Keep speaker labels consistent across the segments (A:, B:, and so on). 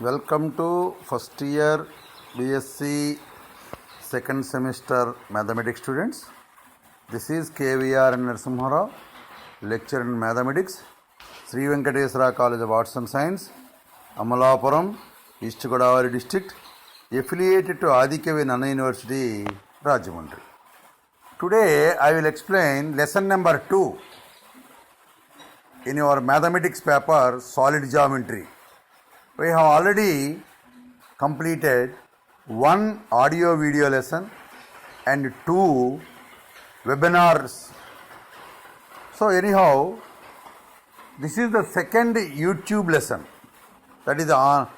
A: Welcome to first year BSc second semester mathematics students. This is KVR and Narasimha, lecturer in mathematics, Sri Venkateswara College of Arts and Science, Amalapuram, East Godavari district, affiliated to Adikavi Nana University, Rajahmundry. Today I will explain lesson number 2 in your mathematics paper, solid geometry. We have already completed one audio video lesson and 2 webinars. So anyhow, this is the second YouTube lesson, that is the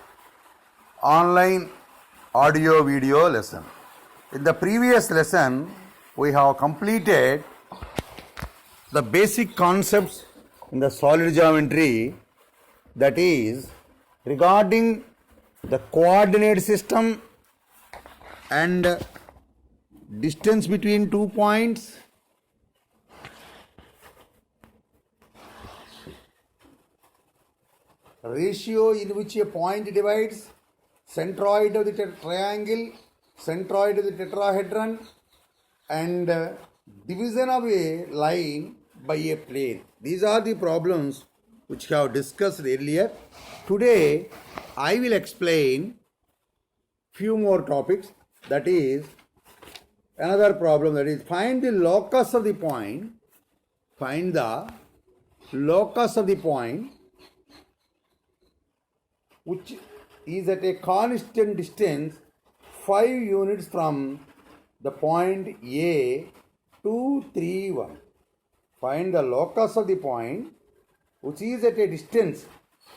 A: online audio video lesson. In the previous lesson, we have completed the basic concepts in the solid geometry, that is regarding the coordinate system and distance between 2 points, ratio in which a point divides centroid of the triangle, centroid of the tetrahedron, and division of a line by a plane. These are the problems which I have discussed earlier. Today I will explain few more topics, that is another problem, that is find the locus of the point, find the locus of the point which is at a constant distance 5 units from the point A 2, 3, 1. Find the locus of the point which is at a distance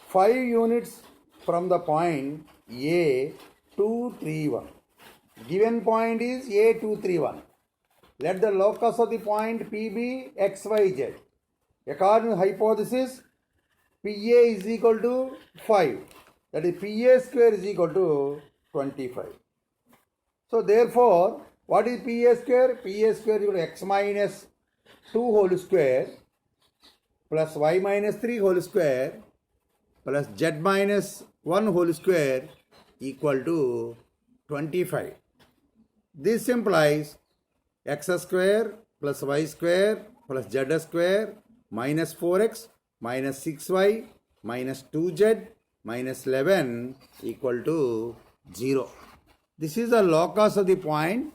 A: 5 units from the point A 2, 3, 1. Given point is A 2, 3, 1. Let the locus of the point P be x, y, z. According to hypothesis, PA is equal to 5. That is PA square is equal to 25. So therefore, what is PA square? PA square is equal to x minus 2 whole square plus y minus 3 whole square plus z minus 1 whole square equal to 25. This implies x square plus y square plus z square minus 4x minus 6y minus 2z minus 11 equal to 0. This is the locus of the point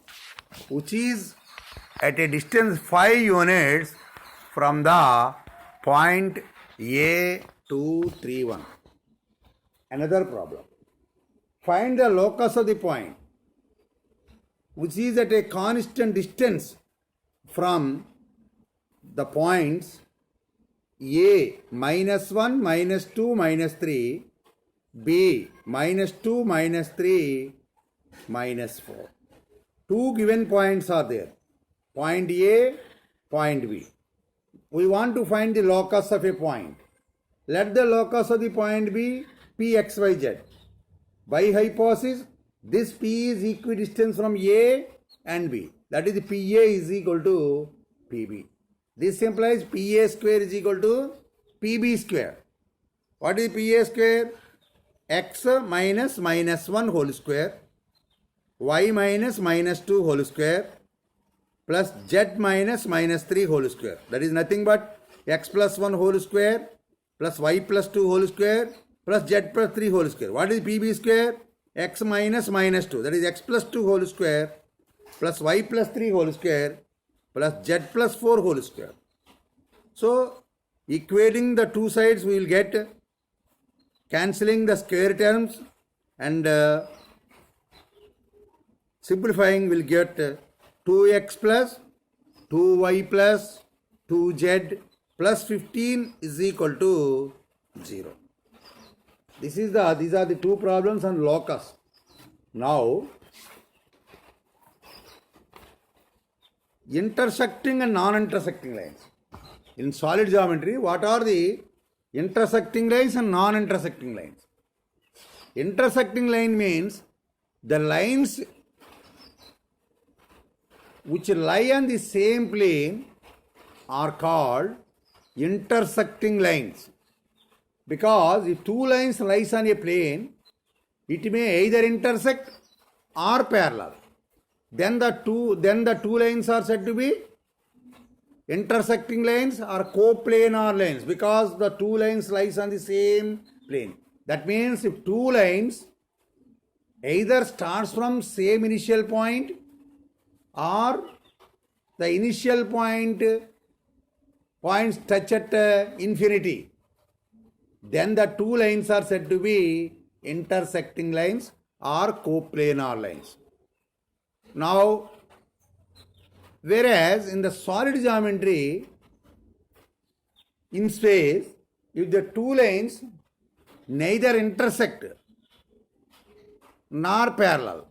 A: which is at a distance 5 units from the point A 2, 3, 1. Another problem. Find the locus of the point which is at a constant distance from the points A minus 1, minus 2, minus 3, B minus 2, minus 3, minus 4. 2 given points are there. Point A, point B. We want to find the locus of a point. Let the locus of the point be P, x, y, z. By hypothesis, this P is equidistant from A and B. That is, PA is equal to PB. This implies PA square is equal to PB square. What is PA square? X minus minus 1 whole square, y minus minus 2 whole square, plus z minus minus 3 whole square. That is nothing but x plus 1 whole square plus y plus 2 whole square plus z plus 3 whole square. What is PB square? X minus minus 2. That is x plus 2 whole square plus y plus 3 whole square plus z plus 4 whole square. So equating the two sides, we will get cancelling the square terms and simplifying, will get 2x plus 2y plus 2z plus 15 is equal to 0. These are the two problems on locus. Now, intersecting and non-intersecting lines. In solid geometry, what are the intersecting lines and non-intersecting lines? Intersecting line means the lines which lie on the same plane are called intersecting lines. Because if two lines lies on a plane, It may either intersect or parallel. Then the two lines are said to be intersecting lines or coplanar lines, because the two lines lies on the same plane. That means if two lines either starts from same initial point or the initial points touch at infinity, then the two lines are said to be intersecting lines or coplanar lines. Now, whereas in the solid geometry, in space, if the two lines neither intersect nor parallel,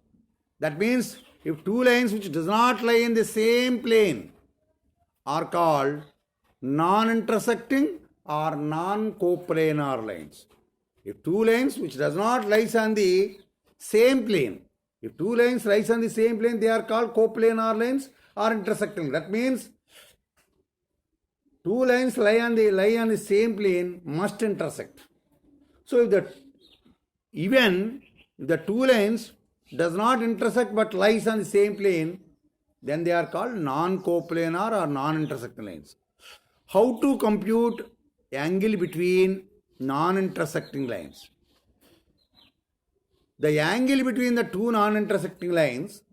A: that means if two lines which does not lie in the same plane are called non-intersecting or non-coplanar lines. If two lines which does not lies on the same plane, if two lines lies on the same plane, they are called coplanar lines or intersecting. That means two lines lie on the same plane must intersect. So if the two lines does not intersect but lies on the same plane, then they are called non-coplanar or non-intersecting lines. How to compute angle between non-intersecting lines? The angle between the two non-intersecting lines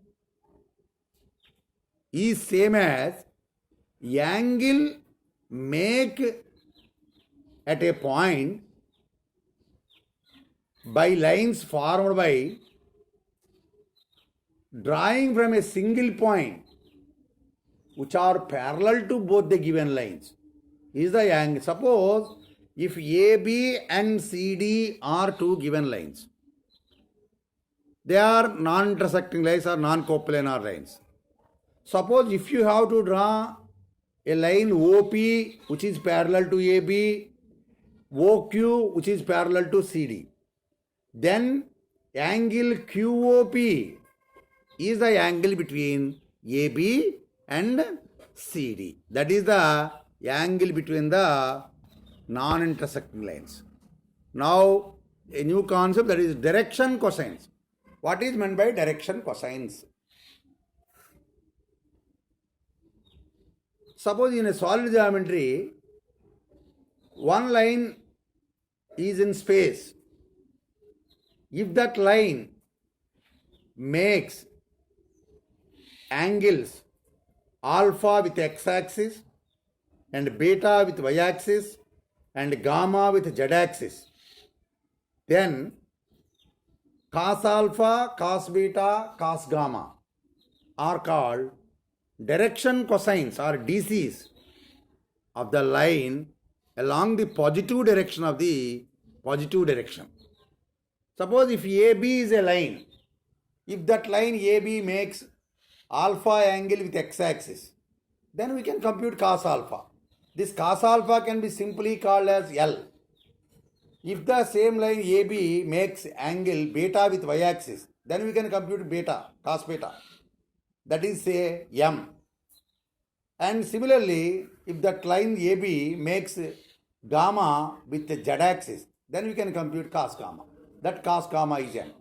A: is same as angle make at a point by lines formed by drawing from a single point which are parallel to both the given lines is the angle. Suppose if AB and CD are two given lines, they are non-intersecting lines or non-coplanar lines. Suppose if you have to draw a line OP which is parallel to AB, OQ which is parallel to CD, then angle QOP is the angle between AB and CD. That is the angle between the non-intersecting lines. Now, a new concept, that is direction cosines. What is meant by direction cosines? Suppose in a solid geometry, one line is in space. If that line makes angles alpha with x-axis and beta with y-axis and gamma with z-axis, then cos alpha, cos beta, cos gamma are called direction cosines or DCs of the line along the positive direction of the positive direction. Suppose if AB is a line, if that line AB makes alpha angle with x-axis, then we can compute cos alpha. This cos alpha can be simply called as L. If the same line AB makes angle beta with y-axis, then we can compute beta, cos beta. That is say M. And similarly, if that line AB makes gamma with the z-axis, then we can compute cos gamma. That cos gamma is N.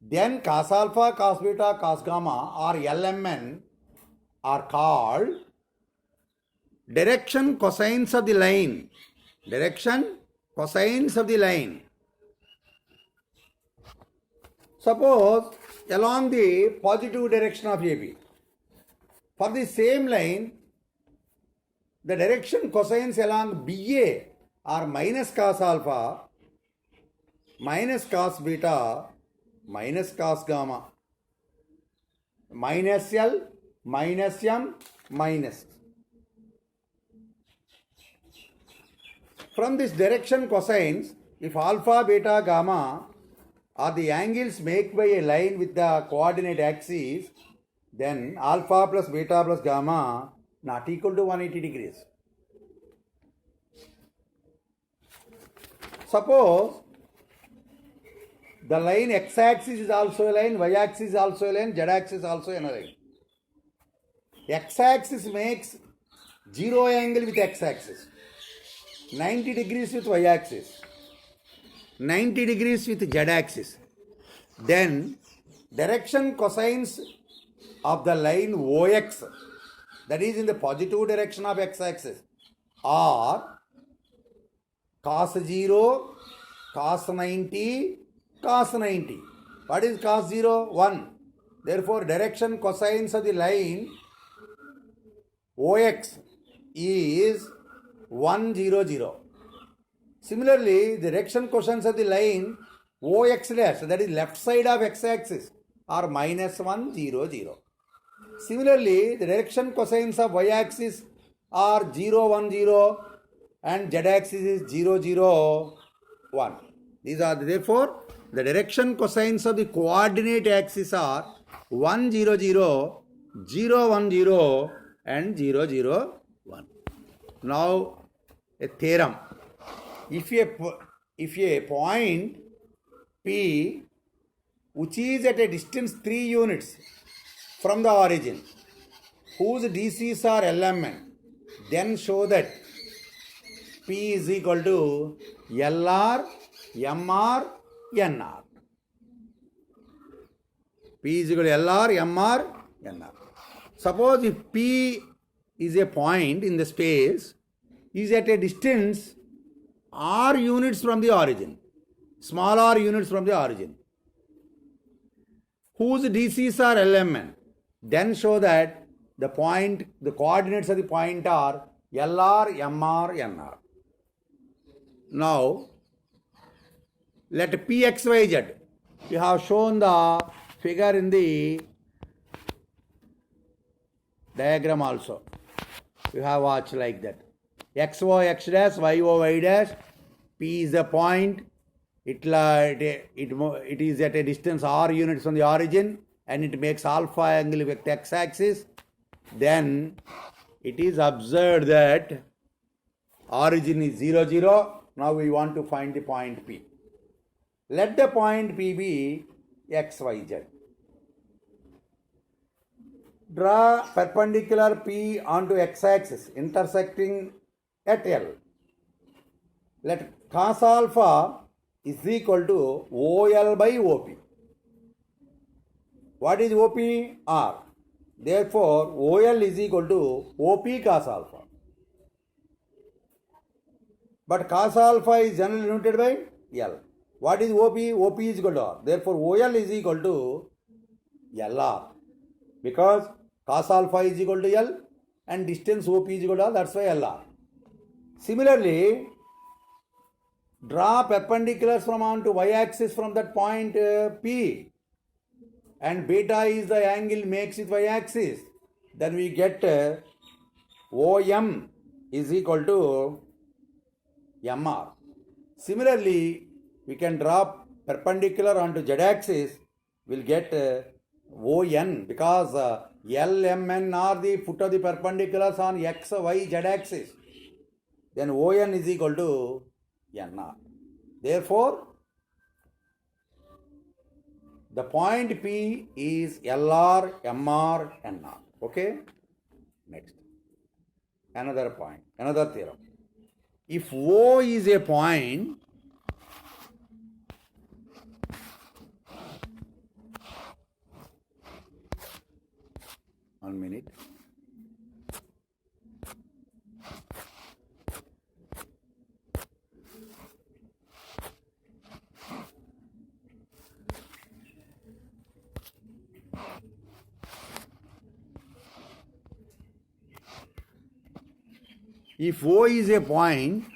A: Then cos alpha, cos beta, cos gamma or LMN are called direction cosines of the line. Direction cosines of the line. Suppose along the positive direction of AB, for the same line, the direction cosines along BA are minus cos alpha, minus cos beta, minus cos gamma, minus L, minus M, minus. From this direction cosines, if alpha, beta, gamma are the angles made by a line with the coordinate axes, then alpha plus beta plus gamma not equal to 180 degrees. Suppose the line x-axis is also a line, y-axis is also a line, z-axis is also a line. X-axis makes 0 angle with x-axis, 90 degrees with y-axis, 90 degrees with z-axis. then direction cosines of the line OX, that is in the positive direction of x-axis, are cos 0, cos 90, cos 90. What is cos 0? 1. Therefore, direction cosines of the line OX is 1, 0, 0. Similarly, the direction cosines of the line OX dash, that is left side of x-axis, are minus 1, 0, 0. Similarly, the direction cosines of y-axis are 0, 1, 0 and z-axis is 0, 0, 1. These are therefore the direction cosines of the coordinate axis are 1, 0, 0, 0, 1, 0 and 0, 0, 1. Now a theorem. If a point P which is at a distance 3 units from the origin, whose DCs are LMN, then show that P is equal to LR, MR, NR. P is equal to LR, MR, NR. Suppose if P is a point in the space, is at a distance R units from the origin, small r units from the origin, whose DCs are LMN, then show that the coordinates of the point are LR, MR, NR. Now, let P, X, Y, Z. We have shown the figure in the diagram also. You have watched like that. X, O, X dash, Y, O, Y dash. P is a point. It is at a distance R units from the origin and it makes alpha angle with x-axis. Then it is observed that origin is 0, 0. Now we want to find the point P. Let the point P be X, Y, Z. Draw perpendicular P onto x-axis intersecting at L. Let cos alpha is equal to OL by OP. What is OP? R. Therefore, OL is equal to OP cos alpha. But cos alpha is generally denoted by L. What is OP? OP is equal to R. Therefore, OL is equal to LR. Because cos alpha is equal to L and distance OP is equal to R, that's why LR. Similarly, draw perpendiculars from onto y-axis from that point P, and beta is the angle makes it y-axis. Then we get OM is equal to MR. Similarly, we can draw perpendicular onto z-axis, we'll get ON, because L, M, N are the foot of the perpendiculars on X, Y, z-axis. Then ON is equal to NR. Therefore, the point P is LR, MR, NR. Okay? Next. Another point, another theorem. If O is a point, one minute. If O is a point,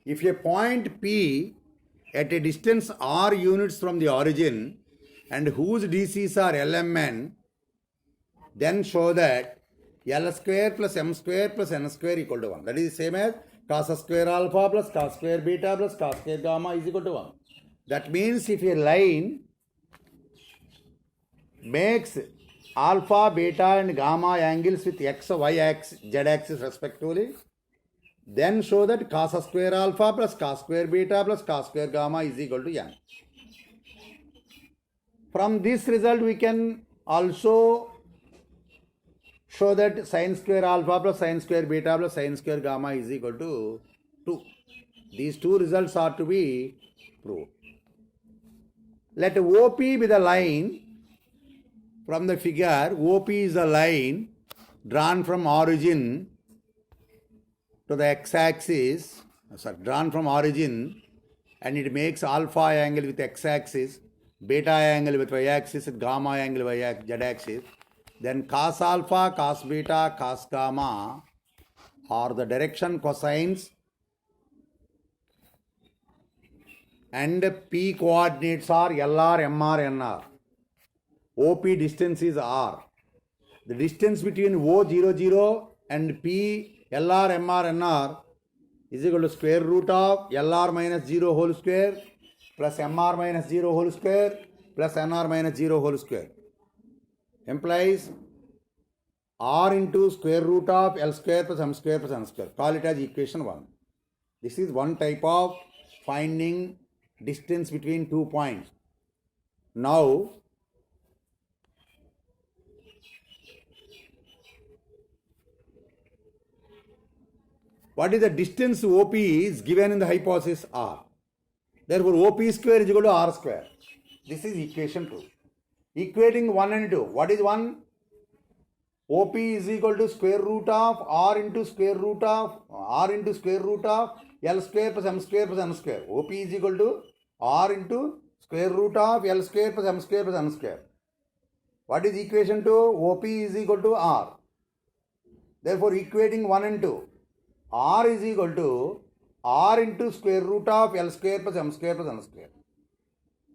A: if a point P at a distance R units from the origin and whose DCs are LMN, then show that L square plus M square plus N square equal to 1. That is the same as cos square alpha plus cos square beta plus cos square gamma is equal to 1. That means if a line makes alpha, beta and gamma angles with x, y axis, z axis respectively, then show that cos square alpha plus cos square beta plus cos square gamma is equal to n. From this result we can also show that sin square alpha plus sin square beta plus sin square gamma is equal to 2. These two results are to be proved. Let OP be the line from the figure. OP is a line drawn from origin to the x-axis, drawn from origin, and it makes alpha angle with x-axis, beta angle with y-axis, gamma angle with z-axis. Then cos alpha, cos beta, cos gamma are the direction cosines, and P coordinates are LR, MR, NR. OP distance is R. The distance between O00 and P, LR, MR, NR is equal to square root of LR minus 0 whole square plus MR minus 0 whole square plus NR minus 0 whole square. Implies R into square root of L square plus M square plus N square. Call it as equation 1. This is one type of finding distance between 2 points. Now, what is the distance OP is given in the hypothesis R. Therefore, OP square is equal to R square. This is equation 2. Equating 1 and 2. What is 1? OP is equal to square root of R into square root of L square plus M square plus N square. OP is equal to R into square root of L square plus M square plus N square. What is equation 2? OP is equal to R. Therefore, equating 1 and 2. R is equal to R into square root of L square plus M square plus N square.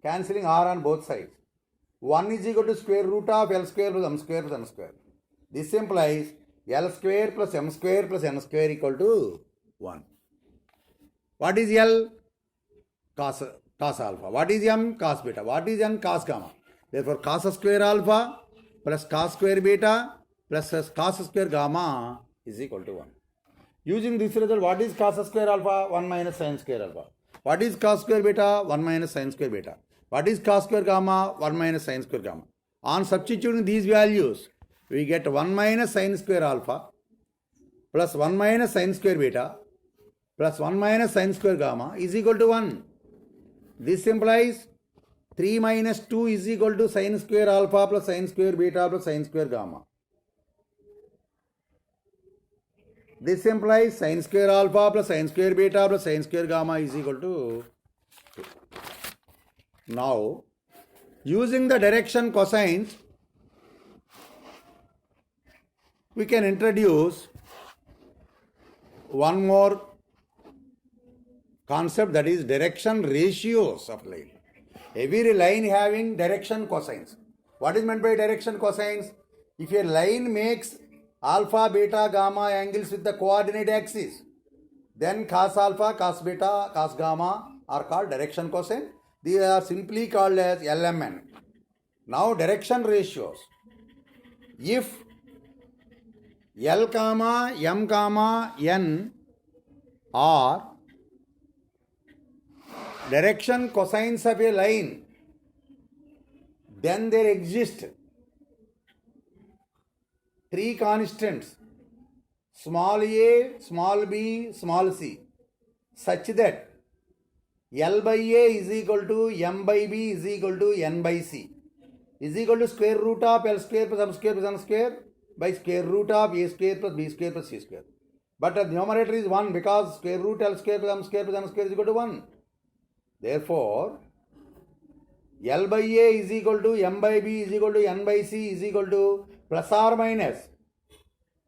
A: Cancelling R on both sides. 1 is equal to square root of L square plus M square plus N square. This implies L square plus M square plus N square equal to 1. What is L? Cos alpha. What is M? Cos beta. What is N? Cos gamma. Therefore, cos square alpha plus cos square beta plus cos square gamma is equal to 1. Using this result, what is cos square alpha? 1 minus sin square alpha. What is cos square beta? 1 minus sin square beta. What is cos square gamma? 1 minus sin square gamma. On substituting these values, we get 1 minus sin square alpha plus 1 minus sin square beta plus 1 minus sin square gamma is equal to 1. This implies 3 minus 2 is equal to sin square alpha plus sin square beta plus sin square gamma. This implies sin square alpha plus sin square beta plus sin square gamma is equal to 2. Now, using the direction cosines, we can introduce one more concept, that is direction ratios of line. Every line having direction cosines. What is meant by direction cosines? If a line makes alpha, beta, gamma angles with the coordinate axis, then cos alpha, cos beta, cos gamma are called direction cosine. These are simply called as LMN. Now, direction ratios. If L comma M comma N are direction cosines of a line, then there exist three constants, small a, small b, small c, such that L by a is equal to M by b is equal to N by c is equal to square root of L square plus M square plus N square by square root of a square plus b square plus c square. But the numerator is 1 because square root L square plus M square plus N square is equal to 1. Therefore, L by a is equal to M by b is equal to N by c is equal to plus or minus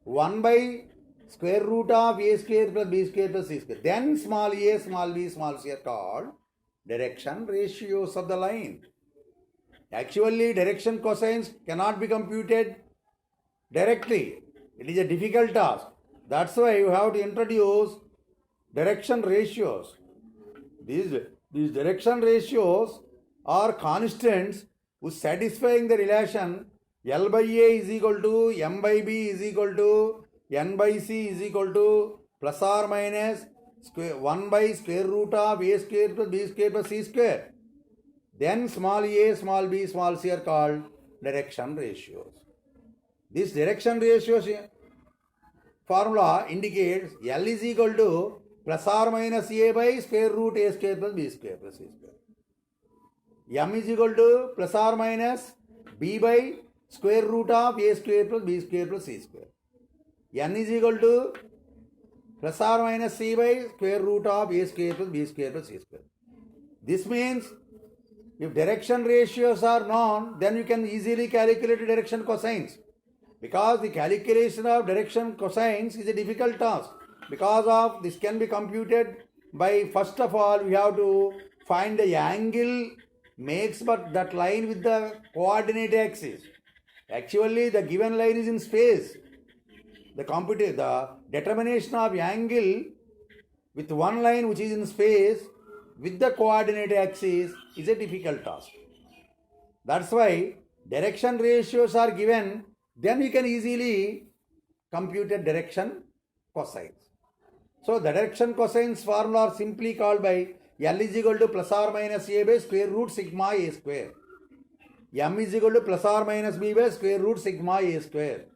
A: 1 by square root of a square plus b square plus c square. Then small a, small b, small c are called direction ratios of the line. Actually, direction cosines cannot be computed directly. It is a difficult task. That's why you have to introduce direction ratios. These direction ratios are constants who satisfying the relation L by a is equal to M by b is equal to N by c is equal to plus or minus 1 by square root of a square plus b square plus c square. Then small a, small b, small c are called direction ratios. This direction ratios formula indicates L is equal to plus or minus a by square root a square plus b square plus c square. M is equal to plus or minus b by square root of a square plus b square plus c square. N is equal to plus or minus c by square root of a square plus b square plus c square. This means if direction ratios are known, then you can easily calculate direction cosines. Because the calculation of direction cosines is a difficult task. Because of this can be computed by, first of all, we have to find the angle makes but that line with the coordinate axis. Actually, the given line is in space. The determination of angle with one line which is in space with the coordinate axis is a difficult task. That's why direction ratios are given, then we can easily compute a direction cosines. So the direction cosines formula are simply called by L is equal to plus or minus a by square root sigma a square. M is equal to plus or minus b by square root sigma a square.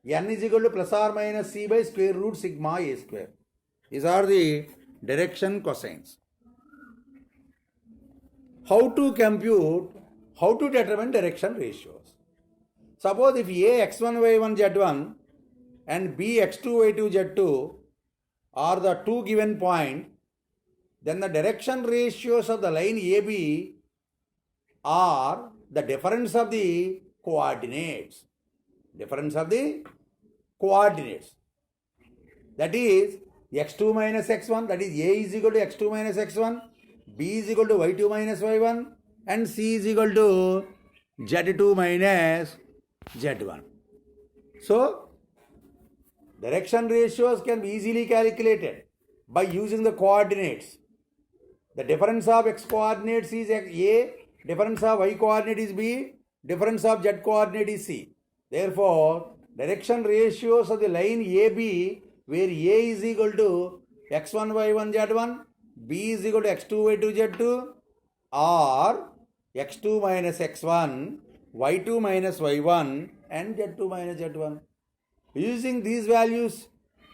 A: N is equal to plus or minus c by square root sigma a square. These are the direction cosines. How to compute, how to determine direction ratios? Suppose if A x1 y1 z1 and B x2 y2 z2 are the two given points, then the direction ratios of the line AB are the difference of the coordinates. Difference of the coordinates. That is x2 minus x1, that is A is equal to x2 minus x1, B is equal to y2 minus y1, and C is equal to z2 minus z1. So, direction ratios can be easily calculated by using the coordinates. The difference of x coordinates is A, difference of y coordinate is B, difference of z coordinate is C. Therefore, direction ratios of the line AB, where A is equal to x1 y1 z1, B is equal to x2 y2 z2, or x2 minus x1, y2 minus y1, and z2 minus z1. Using these values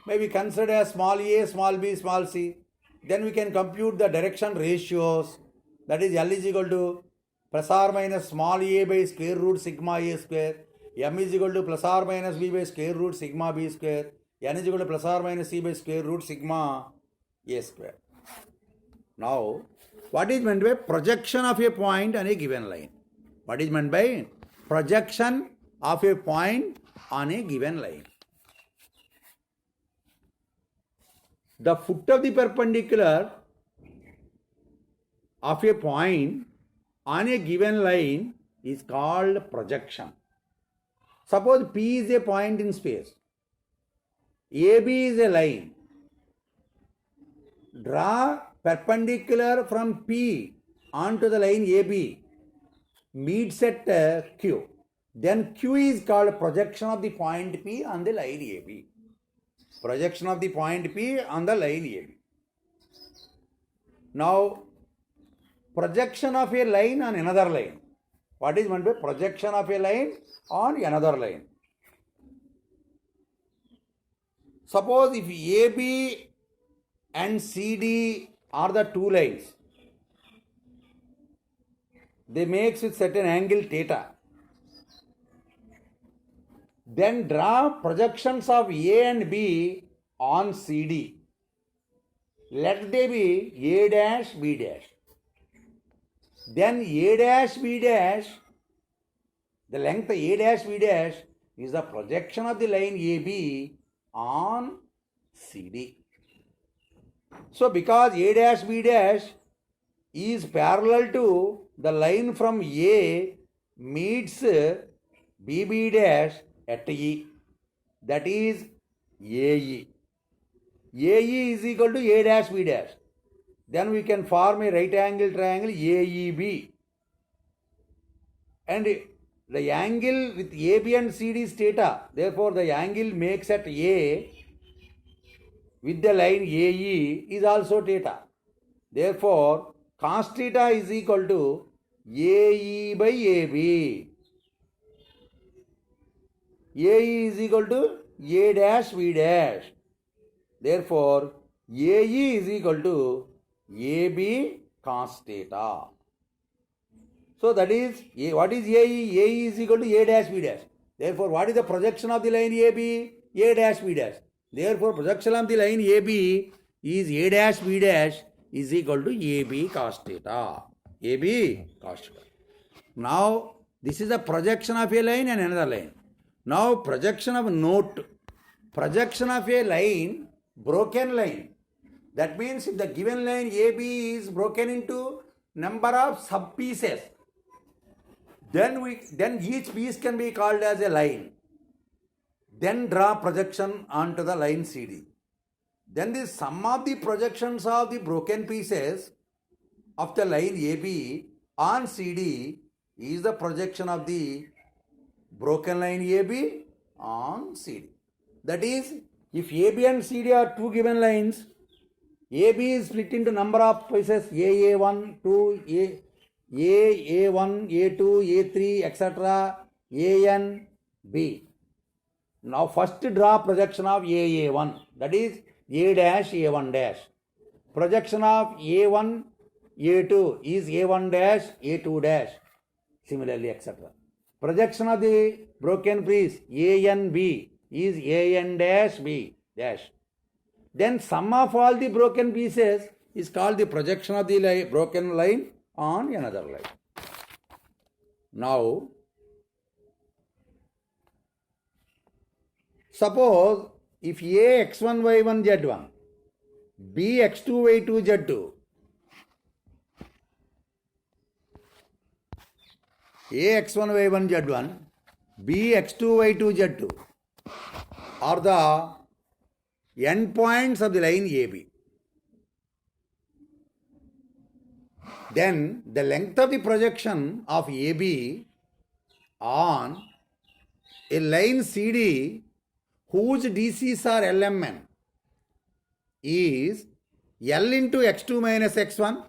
A: may be considered as small a, small b, small c. Then we can compute the direction ratios, that is L is equal to plus or minus small a by square root sigma a square, M is equal to plus or minus b by square root sigma b square, N is equal to plus or minus c by square root sigma a square. Now, what is meant by projection of a point on a given line? What is meant by projection of a point on a given line? The foot of the perpendicular of a point on a given line is called projection. Suppose P is a point in space. AB is a line. Draw perpendicular from P onto the line AB meets at Q. Then Q is called projection of the point P on the line AB. Projection of the point P on the line AB. Now, projection of a line on another line. What is meant by projection of a line on another line? Suppose if AB and CD are the two lines, they make with certain angle theta. Then draw projections of A and B on CD. Let they be A dash, B dash. Then A dash, B dash, the length A dash, B dash is the projection of the line AB on CD. So because A dash, B dash is parallel to the line from A meets BB dash at E, that is AE. AE is equal to A dash B dash. Then we can form a right angle triangle AEB. And the angle with AB and CD is theta. Therefore, the angle makes at A with the line AE is also theta. Therefore, cos theta is equal to AE by AB. AE is equal to A dash B dash. Therefore, AE is equal to AB cos theta. So that is, what is AE? AE is equal to A dash B dash. Therefore, what is the projection of the line AB? A dash B dash. Therefore, projection of the line AB is A dash B dash is equal to AB cos theta. AB cos theta. Now, this is the projection of a line and another line. Now, projection of note. Projection of a line, broken line. That means if the given line AB is broken into number of sub-pieces, then each piece can be called as a line. Then draw projection onto the line CD. Then the sum of the projections of the broken pieces of the line AB on CD is the projection of the broken line AB on CD. That is, if AB and CD are two given lines, AB is split into number of pieces AA1, 2, A1, A2, A3, etc. AN, B. Now first draw projection of AA1, that is A dash, A1 dash. Projection of A1, A2 is A1 dash, A2 dash. Similarly, etc. Projection of the broken piece AN, B is AN dash, B dash. Then sum of all the broken pieces is called the projection of the broken line on another line. Now, suppose if A x1 y1 z1, B x2 y2 z2, A x1 y1 z1, B x2 y2 z2 are the endpoints of the line AB. Then the length of the projection of AB on a line CD whose DCs are LMN is L into x2 minus x1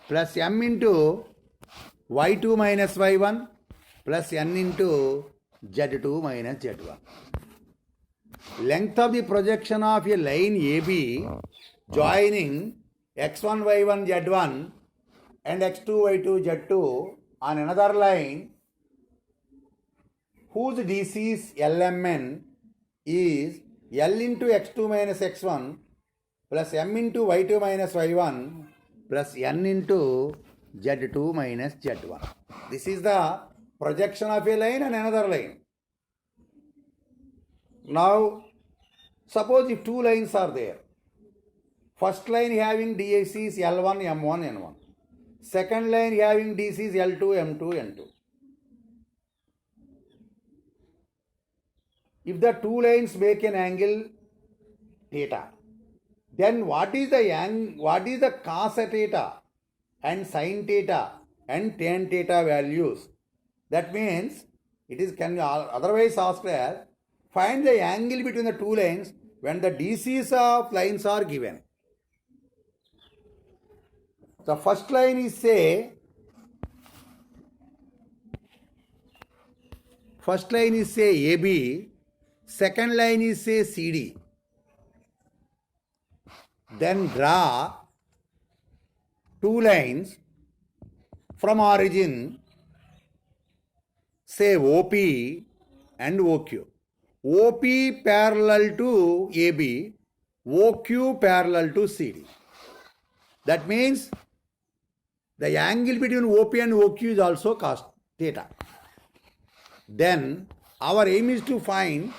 A: plus M into y2 minus y1 plus N into z2 minus z1. Length of the projection of a line AB joining x1 y1 z1 and x2 y2 z2 on another line whose DCs LMN is L into x2 minus x1 plus M into y2 minus y1 plus N into z2 minus z1. This is the projection of a line and another line. Now, suppose if two lines are there. First line having DCs L1, M1, N1. Second line having DCs L2, M2, N2. If the two lines make an angle theta, then what is the cos theta and sin theta and tan theta values? That means it is can otherwise asked as find the angle between the two lines when the DCs of lines are given. The first line is say AB, second line is say CD. Then draw two lines from origin, say OP and OQ. OP parallel to AB, OQ parallel to CD. That means the angle between OP and OQ is also cos theta. Then our aim is to find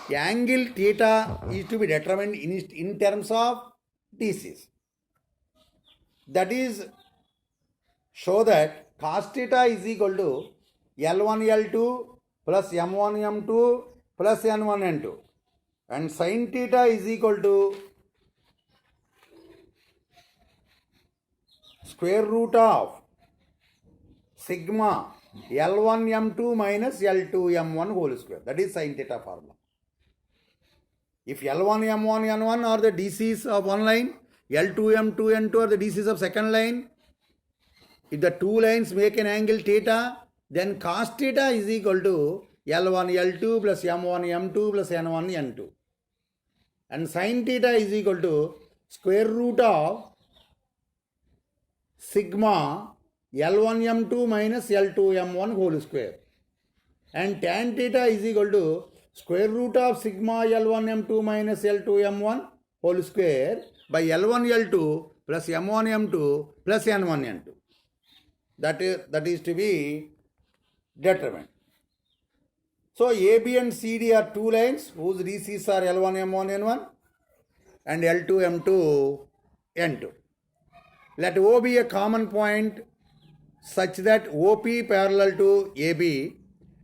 A: the angle theta is to be determined in terms of DCs. That is, show that cos theta is equal to L1 L2 plus M1 M2 plus N1 N2, and sin theta is equal to square root of sigma L1 M2 minus L2 M1 whole square. That is sin theta formula. If L1 M1 N1 are the DCs of one line, L2 M2 N2 are the DCs of second line. If the two lines make an angle theta, then cos theta is equal to L1 L2 plus M1 M2 plus N1 N2. And sin theta is equal to square root of sigma L1M2 minus L2M1 whole square. And tan theta is equal to square root of sigma L1M2 minus L2M1 whole square by L1L2 plus M1M2 plus N1N2. That is to be determined. So AB and CD are two lines whose DCs are L1, M1, N1 and L2, M2, N2. Let O be a common point such that OP parallel to AB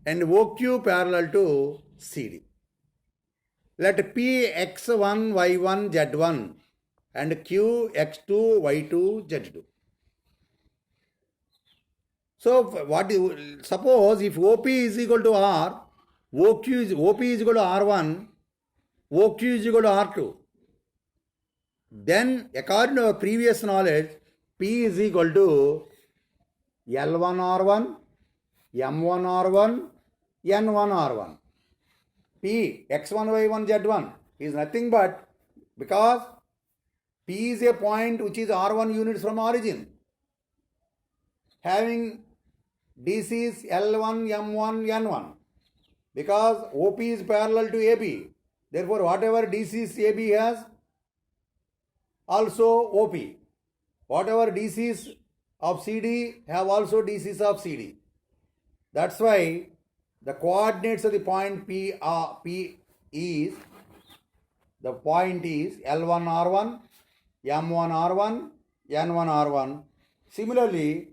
A: and OQ parallel to CD. Let P x1, y1, z1 and Q x2, y2, z2. So suppose if OP is equal to R, OP is equal to R1, OQ is equal to R2. Then according to our previous knowledge, P is equal to L1R1, M1R1, N1R1. P x1, y1, z1 is nothing but because P is a point which is R1 units from origin, having DCs L1, M1, N1. Because OP is parallel to AB. Therefore, whatever DCs AB has, also OP. Whatever DCs of CD have also DCs of CD. That's why the coordinates of the point P is L1R1, M1R1, N1R1. Similarly,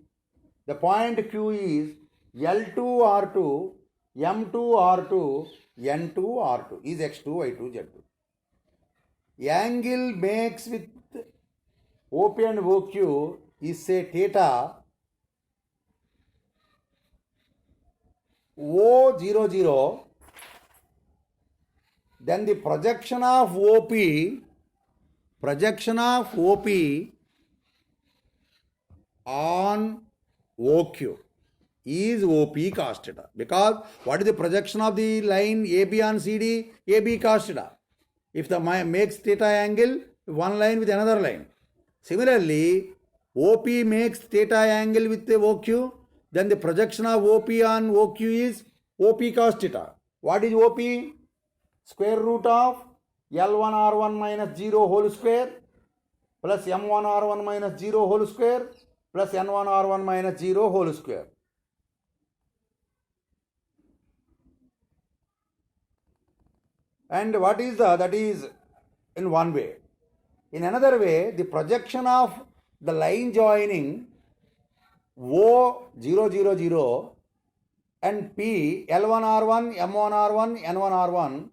A: the point Q is L2R2, M2R2, N2R2 is X2, Y2, Z2. Angle makes with OP and OQ is say theta O00. Then the projection of OP on OQ is OP cos theta. Because what is the projection of the line AB on CD? AB cos theta. If the makes theta angle, one line with another line. Similarly, OP makes theta angle with the OQ, then the projection of OP on OQ is OP cos theta. What is OP? Square root of L1R1 minus 0 whole square plus M1R1 minus 0 whole square plus N1R1 minus 0 whole square. And what is that is in one way. In another way, the projection of the line joining O000 and P L1R1, M1R1, N1R1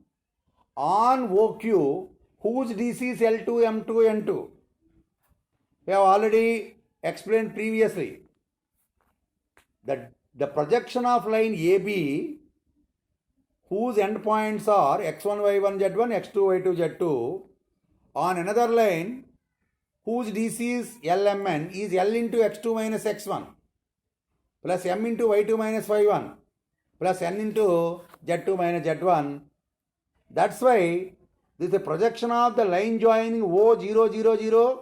A: on OQ whose DC is L2, M2, N2. We have already explained previously that the projection of line AB whose endpoints are x1, y1, z1, x2, y2, z2 on another line whose DC is LMN is L into x2 minus x1 plus M into y2 minus y1 plus N into z2 minus z1. That's why this is a projection of the line joining O000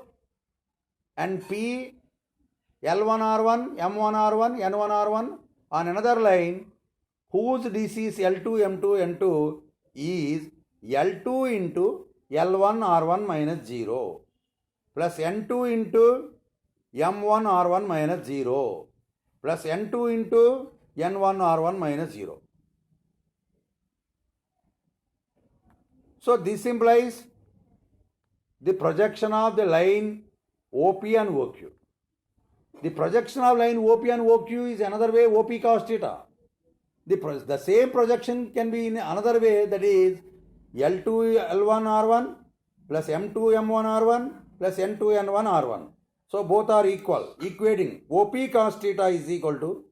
A: and P L1R1, M1R1, N1R1 on another line whose DC is L2, M2, N2 is L2 into L1R1 minus 0 plus N2 into M1R1 minus 0 plus N2 into N1R1 minus 0. So this implies the projection of the line OP and OQ. The projection of line OP and OQ is another way OP cos theta. The same projection can be in another way, that is L2 L1 R1 plus M2 M1 R1 plus N2 N1 R1. So both are equal, equating. OP cos theta is equal to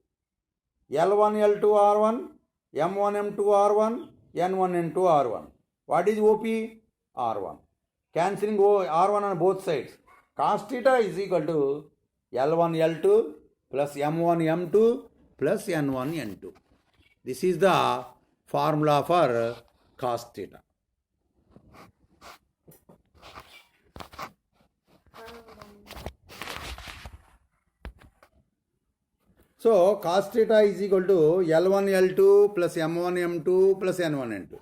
A: L1 L2 R1, M1 M2 R1, N1 N2 R1. What is OP? R1. Cancelling R1 on both sides. Cos theta is equal to L1 L2 plus M1 M2 plus N1 N2. This is the formula for cos theta. So cos theta is equal to L1 L2 plus M1 M2 plus N1 N2.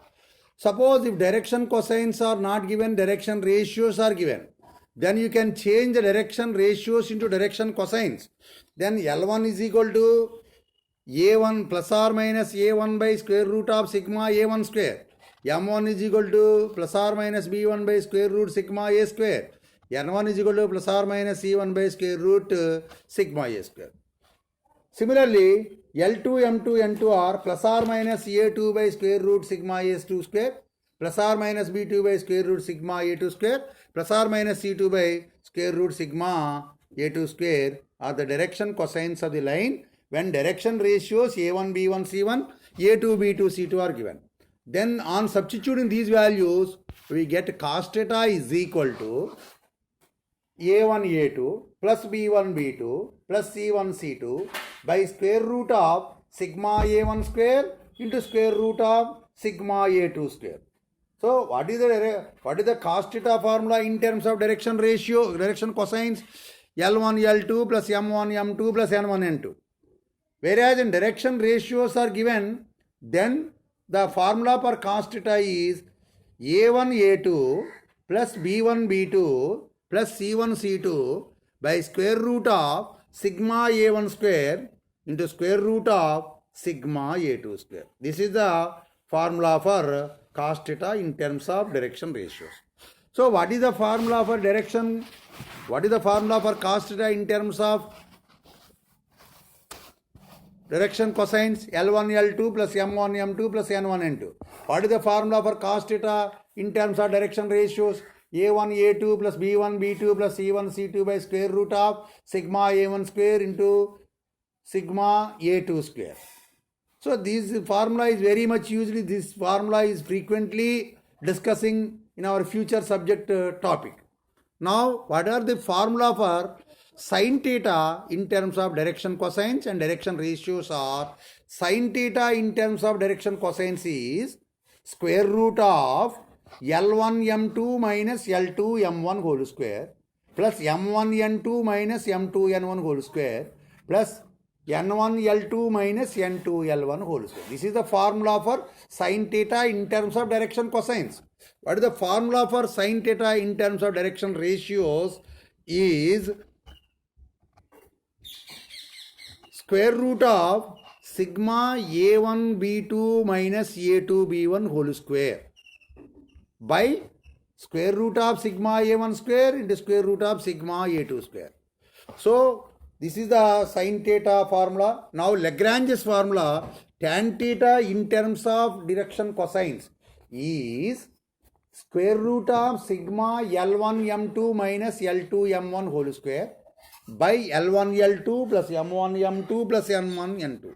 A: Suppose if direction cosines are not given, direction ratios are given, then you can change the direction ratios into direction cosines. Then L1 is equal to A1 plus or minus A1 by square root of sigma A1 square. M1 is equal to plus or minus B1 by square root sigma A square. N1 is equal to plus or minus C1 by square root sigma A square. Similarly, L2, M2, N2 are plus or minus A2 by square root sigma A2 square, plus or minus B2 by square root sigma A2 square, plus or minus C2 by square root sigma A2 square are the direction cosines of the line when direction ratios A1, B1, C1, A2, B2, C2 are given. Then on substituting these values, we get cos theta is equal to A1, A2 plus B1, B2 plus C1, C2 by square root of sigma A1 square into square root of sigma A2 square. So what is the cos theta formula in terms of direction ratio, direction cosines? L1, L2 plus M1, M2 plus N1, N2. Whereas in direction ratios are given, then the formula for cos theta is A1, A2 plus B1, B2 plus C1, C2 by square root of sigma A1 square into square root of sigma A2 square. This is the formula for cos theta in terms of direction ratios. So what is the formula for direction? What is the formula for cos theta in terms of direction cosines? L1, L2 plus M1, M2 plus N1, N2. What is the formula for cos theta in terms of direction ratios? A1, A2 plus B1, B2 plus C1, C2 by square root of sigma A1 square into sigma A2 square. So this formula is very much used. This formula is frequently discussing in our future subject topic. Now, what are the formula for sin theta in terms of direction cosines and direction ratios are? Sin theta in terms of direction cosines is square root of L1 M2 minus L2 M1 whole square plus M1 N2 minus M2 N1 whole square plus N1 L2 minus N2 L1 whole square. This is the formula for sin theta in terms of direction cosines. What is the formula for sin theta in terms of direction ratios is square root of sigma A1 B2 minus A2 B1 whole square by square root of sigma A1 square into square root of sigma A2 square. So this is the sin theta formula. Now Lagrange's formula tan theta in terms of direction cosines is square root of sigma L1 M2 minus L2 M1 whole square by L1 L2 plus M1 M2 plus N1 N2.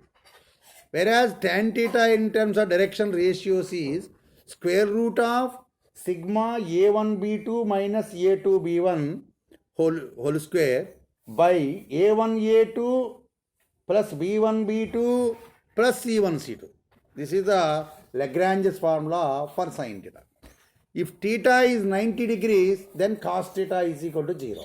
A: Whereas tan theta in terms of direction ratios is square root of sigma A1 B2 minus A2 B1 whole square by A1 A2 plus B1 B2 plus C1 C2. This is the Lagrange's formula for sin theta. If theta is 90 degrees, then cos theta is equal to 0.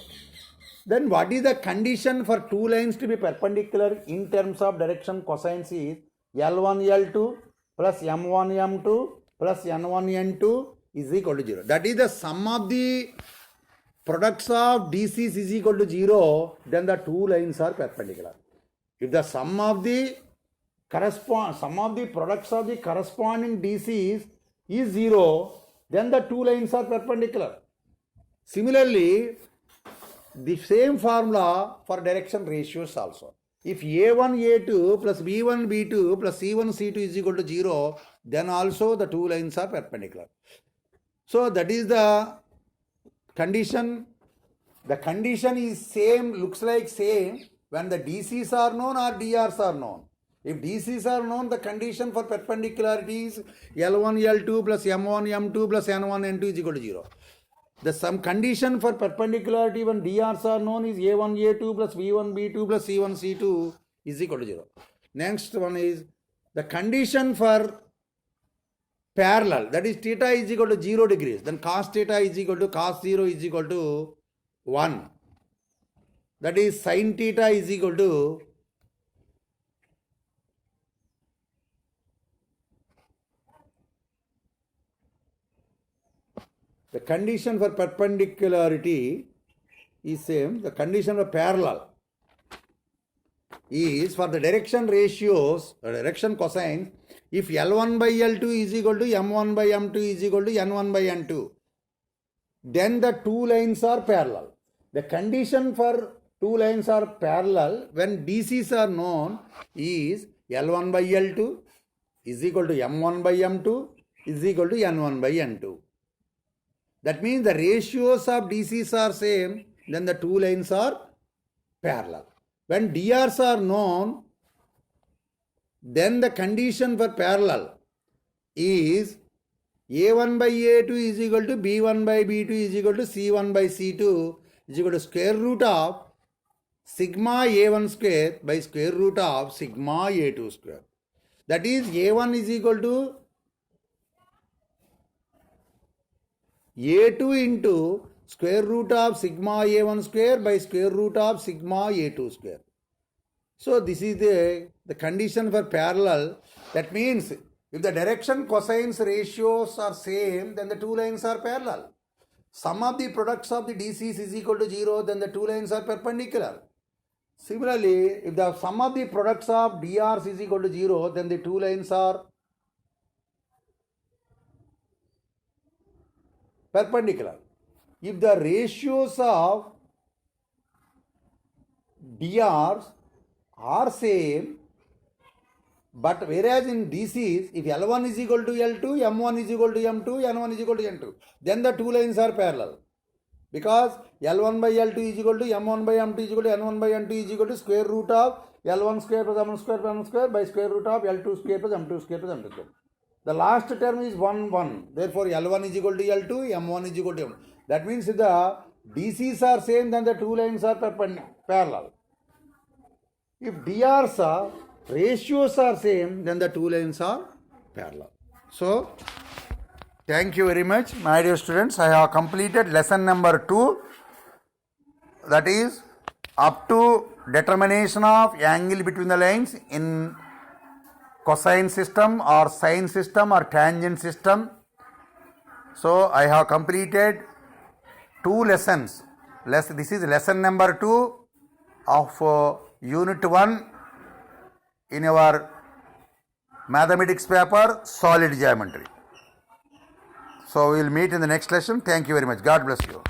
A: Then what is the condition for two lines to be perpendicular in terms of direction cosines is L1 L2 plus M1 M2 plus N1 N2 is equal to 0. That is the sum of the products of DCs is equal to 0, then the two lines are perpendicular. If the sum of the products of the corresponding DCs is 0, then the two lines are perpendicular. Similarly, the same formula for direction ratios also. If A1 A2 plus B1 B2 plus C1 C2 is equal to 0, then also the two lines are perpendicular. So that is the condition. The condition is same, looks like same when the DCs are known or DRs are known. If DCs are known, the condition for perpendicularity is L1 L2 plus M1 M2 plus N1 N2 is equal to 0. The some condition for perpendicularity when DRs are known is A1 A2 plus B1 B2 plus C1 C2 is equal to 0. Next one is the condition for parallel, that is theta is equal to 0 degrees, then cos theta is equal to cos 0 is equal to 1. that is sin theta is equal to the condition for perpendicularity is same. The condition for parallel is for the direction ratios, direction cosines, if L1 by L2 is equal to M1 by M2 is equal to N1 by N2, then the two lines are parallel. The condition for two lines are parallel when DCs are known is L1 by L2 is equal to M1 by M2 is equal to N1 by N2. That means the ratios of DCs are same, then the two lines are parallel. When DRs are known, then the condition for parallel is A1 by A2 is equal to B1 by B2 is equal to C1 by C2 is equal to square root of sigma A1 square by square root of sigma A2 square. That is A1 is equal to A2 into square root of sigma A1 square by square root of sigma A2 square. So this is the condition for parallel. That means if the direction cosines ratios are same, then the two lines are parallel. Sum of the products of the DCs is equal to 0, then the two lines are perpendicular. Similarly, if the sum of the products of DRs is equal to 0, then the two lines are perpendicular. If the ratios of DRs are same, but whereas in DCs, if L1 is equal to L2, M1 is equal to M2, N1 is equal to N2, then the two lines are parallel. Because L1 by L2 is equal to M1 by M2 is equal to N1 by N2 is equal to square root of L1 square plus M1 square plus M square by square root of L2 square plus M2 square plus M2 square. The last term is 1, 1. Therefore, L1 is equal to L2, M1 is equal to M2. That means if the DCs are same, then the two lines are parallel. If DRs are, ratios are same, then the two lines are parallel. So, thank you very much, my dear students. I have completed lesson number 2. That is up to determination of angle between the lines in cosine system or sine system or tangent system. So, I have completed 2 lessons. This is lesson number 2 of unit 1 in our mathematics paper, solid geometry. So we will meet in the next lesson. Thank you very much. God bless you.